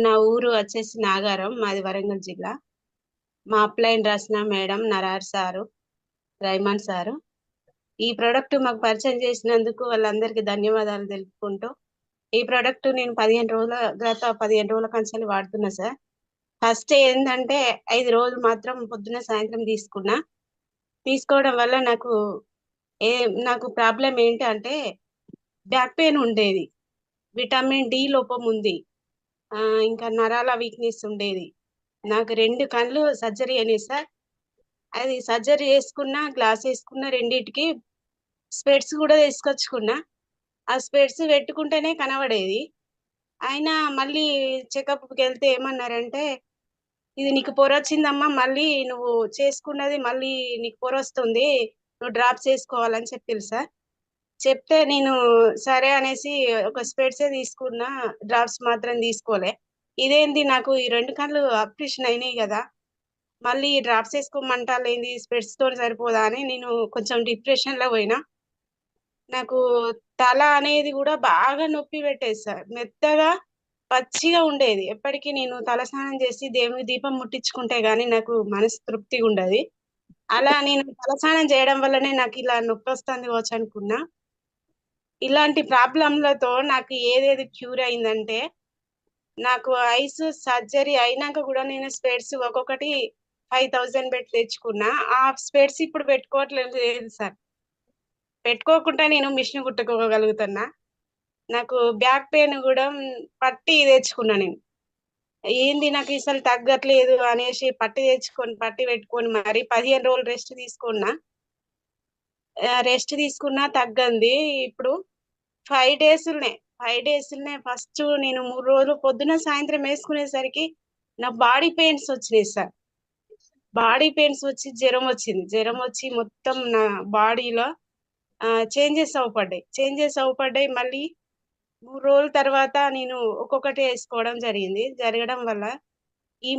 నా ఊరు వచ్చేసి నాగారం, మాది వరంగల్ జిల్లా. మా అప్లైన్ రాసిన మేడం నరార్ సారు, రైమాన్ సారు. ఈ ప్రోడక్ట్ మాకు పరిచయం చేసినందుకు వాళ్ళందరికీ ధన్యవాదాలు తెలుపుకుంటూ, ఈ ప్రోడక్ట్ నేను 15 రోజుల కంచెలు వాడుతున్నా సార్. ఫస్ట్ ఏంటంటే 5 రోజులు మాత్రం పొద్దున సాయంత్రం తీసుకున్నా. తీసుకోవడం వల్ల ఏ నాకు ప్రాబ్లం ఏంటి అంటే బ్యాక్ పెయిన్ ఉండేది, విటమిన్ డి లోపం ఉంది, ఆ, ఇంకా నరాల వీక్నెస్ ఉండేది. నాకు 2 కళ్ళు సర్జరీ అయినాయి సార్. అది సర్జరీ చేసుకున్నా, గ్లాస్ వేసుకున్నా, రెండిటికి స్పెట్స్ కూడా తీసుకొచ్చుకున్నా. ఆ స్పెట్స్ పెట్టుకుంటేనే కనబడేది. అయినా మళ్ళీ చెకప్కి వెళ్తే ఏమన్నారంటే, ఇది నీకు పొర వచ్చిందమ్మా, మళ్ళీ నువ్వు చేసుకున్నది మళ్ళీ నీకు పొర వస్తుంది, నువ్వు డ్రాప్స్ వేసుకోవాలని చెప్పారు సార్. చెప్తే నేను సరే అనేసి ఒక స్పెట్సే తీసుకున్నా, డ్రాప్స్ మాత్రం తీసుకోలే. ఇదేంది, నాకు ఈ 2 కళ్ళు ఆపరేషన్ అయినాయి కదా, మళ్ళీ డ్రాప్స్ వేసుకోమంటారు ఏంది, స్పెట్స్ తోటి సరిపోదా అని నేను కొంచెం డిప్రెషన్ లో పోయినా. నాకు తల అనేది కూడా బాగా నొప్పి పెట్టేది సార్, మెత్తగా పచ్చిగా ఉండేది. ఎప్పటికీ నేను తలస్నానం చేసి దేవుని దీపం ముట్టించుకుంటే గానీ నాకు మనసు తృప్తిగా ఉండదు. అలా నేను తలస్నానం చేయడం వల్లనే నాకు ఇలా నొప్పి వస్తుంది కావచ్చు అనుకున్నా. ఇలాంటి ప్రాబ్లంలతో నాకు ఏదేది క్యూర్ అయిందంటే, నాకు ఐస్ సర్జరీ అయినాక కూడా నేను స్పెట్స్ ఒక్కొక్కటి 5000 పెట్టి తెచ్చుకున్నా. ఆ స్పెట్స్ ఇప్పుడు పెట్టుకోవట్లేదు లేదు సార్. పెట్టుకోకుండా నేను మిషన్ కుట్టుకోగలుగుతున్నా. నాకు బ్యాక్ పెయిన్ కూడా పట్టి తెచ్చుకున్నా నేను. ఏంది నాకు అసలు తగ్గట్లేదు అనేసి పట్టి పెట్టుకొని మరి 15 రోజులు రెస్ట్ తీసుకున్నా తగ్గంది. ఇప్పుడు 5 డేస్లనే ఫస్ట్ నేను 3 రోజులు పొద్దున సాయంత్రం వేసుకునేసరికి నా బాడీ పెయిన్స్ వచ్చినాయి సార్. బాడీ పెయిన్స్ వచ్చి జ్వరం వచ్చి మొత్తం నా బాడీలో చేంజెస్ అవుపడ్డాయి. మళ్ళీ 3 రోజుల తర్వాత నేను ఒక్కొక్కటి వేసుకోవడం జరగడం వల్ల ఈ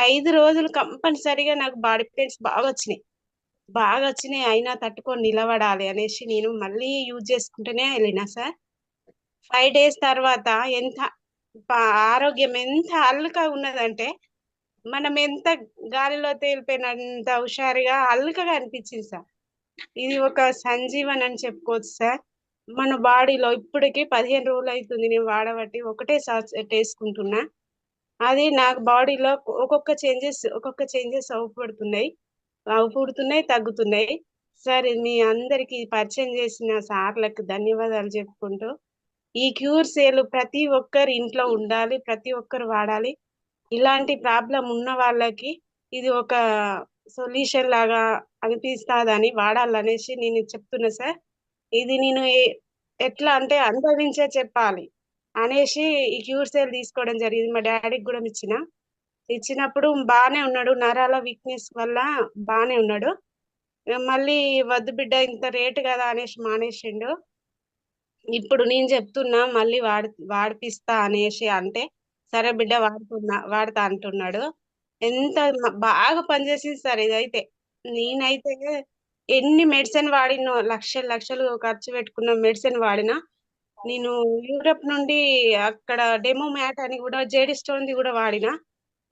5 రోజులు కంపల్సరిగా నాకు బాడీ పెయిన్స్ బాగా వచ్చినాయి. అయినా తట్టుకొని నిలబడాలి అనేసి నేను మళ్ళీ యూజ్ చేసుకుంటూనే వెళ్ళినా సార్. 5 డేస్ తర్వాత ఎంత ఆరోగ్యం ఎంత అల్లుగా ఉన్నదంటే, మనం ఎంత గాలిలో తేలిపోయినంత హుషారుగా అల్లుకగా అనిపించింది సార్. ఇది ఒక సంజీవన్ అని చెప్పుకోవచ్చు సార్. మన బాడీలో ఇప్పటికి 15 రోజులు అవుతుంది నేను వాడబట్టి, ఒకటే వేసుకుంటున్నా. అది నాకు బాడీలో ఒక్కొక్క చేంజెస్ అవుపడుతున్నాయి, తగ్గుతున్నాయి. సార్, మీ అందరికి పరిచయం చేసిన సార్లకు ధన్యవాదాలు చెప్పుకుంటూ, ఈ క్యూర్ సేలు ప్రతి ఒక్కరు ఇంట్లో ఉండాలి, ప్రతి ఒక్కరు వాడాలి. ఇలాంటి ప్రాబ్లం ఉన్న వాళ్ళకి ఇది ఒక సొల్యూషన్ లాగా అనిపిస్తాదని వాడాలనేసి నేను చెప్తున్నా సార్. ఇది నేను ఎట్లా అంటే అనుభవించే చెప్పాలి అనేసి ఈ క్యూర్ సేల్ తీసుకోవడం జరిగింది. మా డాడీకి కూడా ఇచ్చినప్పుడు బాగానే ఉన్నాడు, నరాల వీక్నెస్ వల్ల బాగానే ఉన్నాడు. మళ్ళీ వద్దు బిడ్డ ఇంత రేటు కదా అనేసి మానేసిండు. ఇప్పుడు నేను చెప్తున్నా మళ్ళీ వాడిపిస్తా అనేసి అంటే, సరే బిడ్డ వాడతా అంటున్నాడు. ఎంత బాగా పనిచేసింది సార్ ఇదైతే. నేనైతే ఎన్ని మెడిసిన్ వాడినో, లక్షలు లక్షలు ఖర్చు పెట్టుకున్న మెడిసిన్ వాడినా. నేను యూరప్ నుండి అక్కడ డెమో మ్యాట్ అని కూడా జేడి స్టోన్ ది కూడా వాడినా.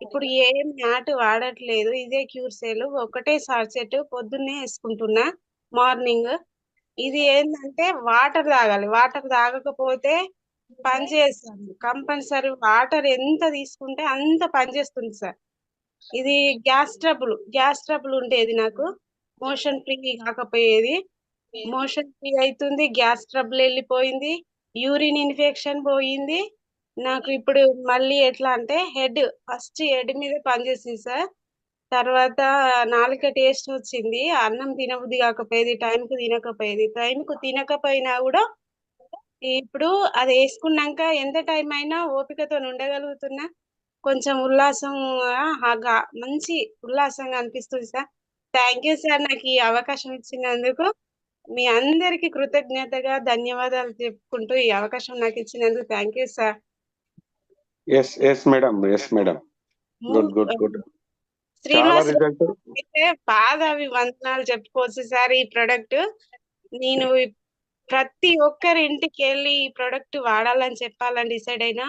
ఇప్పుడు ఏం మ్యాట్ వాడట్లేదు, ఇదే క్యూర్ సేల్ ఒకటే సార్సెట్ పొద్దున్నే వేసుకుంటున్నా మార్నింగ్. ఇది ఏంటంటే వాటర్ తాగాలి, వాటర్ తాగకపోతే పని చేస్తుంది. కంపల్సరీ వాటర్ ఎంత తీసుకుంటే అంత పనిచేస్తుంది సార్. ఇది గ్యాస్ ట్రబుల్ ఉండేది నాకు, మోషన్ ఫ్రీ కాకపోయేది. మోషన్ ఫ్రీ అవుతుంది, గ్యాస్ ట్రబుల్ వెళ్ళిపోయింది, యూరిన్ ఇన్ఫెక్షన్ పోయింది. నాకు ఇప్పుడు మళ్ళీ ఎట్లా అంటే ఫస్ట్ హెడ్ మీద పనిచేసింది సార్. తర్వాత నాలుక టేస్ట్ వచ్చింది, అన్నం తినబుద్ధి కాకపోయేది, టైంకు తినకపోయినా కూడా ఇప్పుడు అది వేసుకున్నాక ఎంత టైం అయినా ఓపికతో ఉండగలుగుతున్నా. కొంచెం మంచి ఉల్లాసంగా అనిపిస్తుంది సార్. థ్యాంక్ యూ సార్, నాకు ఈ అవకాశం ఇచ్చినందుకు. మీ అందరికి కృతజ్ఞతగా ధన్యవాదాలు చెప్పుకుంటూ, ఈ అవకాశం నాకు ఇచ్చినందుకు thank you sir. Yes madam, good. చాలా శ్రీనివాస్ రిజల్ట్. అయితే పాదాభివందనాలు చెప్పుకోవచ్చు సార్. ఈ ప్రొడక్ట్ నేను ప్రతి ఒక్కరి ఇంటికి వెళ్ళి ఈ ప్రొడక్ట్ వాడాలని చెప్పాలని డిసైడ్ అయినా.